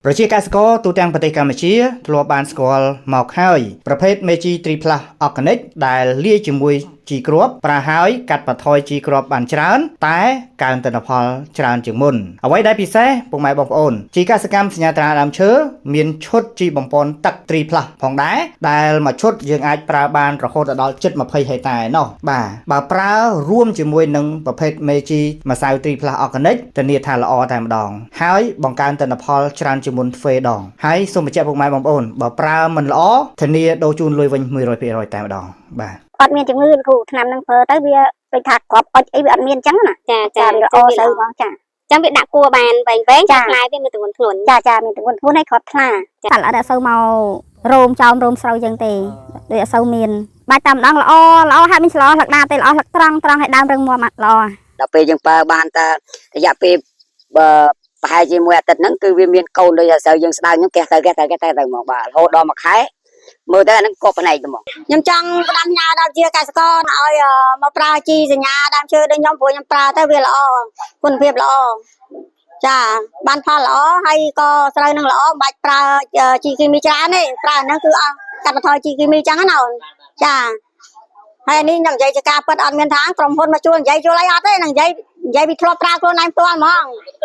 ប្រជាកសិករទូទាំងប្រទេសកម្ពុជាធ្លាប់បានស្គាល់មកហើយប្រភេទមេជី 3+ Organic ដែលលាយជាមួយជីគ្រាប់ប្រើហើយកាត់បន្ថយជីគ្រាប់បានច្រើនតែកើនទិន្នផលច្រើនជាងមុនអ្វីដែលពិសេសពុកម៉ែបងប្អូនជីកសិកម្មសញ្ញាត្រាដើមឈើមានឈុតជីបំពន់ទឹក 3+ ផងដែរដែលមួយឈុតយើងអាចប្រើបានរហូតដល់ជិត20ហិកតាឯណោះបាទបើប្រើរួមជាមួយនឹងប្រភេទមេជីម្សៅ 3+ Organic ធានាថាល្អតែម្ដងហើយបង្កើនទិន្នផលច្រើនជាងមុនទ្វេដងហើយសូមបញ្ជាក់ពុកម៉ែបងប្អូនបើប្រើមិនល្អធានាដូរជូនលុយវិញ 100% តែម្ដងបាទអត់មានជំងឺគ្រូថ្នាំនឹងប្រើទៅវាដូចថាក្របអុចអីវាអត់មានអញ្ចឹងណាចាវាល្អទៅបងចាចឹងវាដាក់គួរបានវែងៗចាខ្លាយវាមានទម្ងន់ធ្ងន់ចាមានទម្ងន់ធ្ងន់ហើយគ្រាប់ថ្លាតែអត់សូវមករោមចោមរោមស្រូវចឹងទេដូចអត់សូវមានបាច់តាមម្ដងល្អហើយមានឆ្លោះលឹកដាទេល្អលឹកត្រង់ឲ្យដើមរឹងមាំល្អដល់ពេលយើងប្រើបានតែរយៈពេលប្រហែលជាមួយអាទិត្យហ្នឹងគឺវាមានកូនដូចស្រូវយើងស្ដើងហ្នឹងគេទៅមកបាទរហូតដល់មួយខែមើលទៅអាហ្នឹងក៏ផ្នែកទៅមកខ្ញុំចង់ផ្ដាំញ៉ាដល់ជាកសិករឲ្យមកប្រើជីសញ្ញាដើមឈើដូចខ្ញុំព្រោះខ្ញុំប្រើទៅវាល្អគុណភាពល្អចាបានផលល្អហើយក៏ស្រូវនឹងល្អមិនបាច់ប្រើជីគីមីច្រើនទេប្រើហ្នឹងគឺអស់កាត់បន្ថយជីគីមីចឹងណាអូនចាហើយនេះខ្ញុំនិយាយជាការពិតអត់មានថាក្រុមហ៊ុនមកជួលនិយាយជួលអីអត់ទេនឹងនិយាយពីធ្លាប់ប្រើខ្លួនឯងផ្ទាល់ហ្មង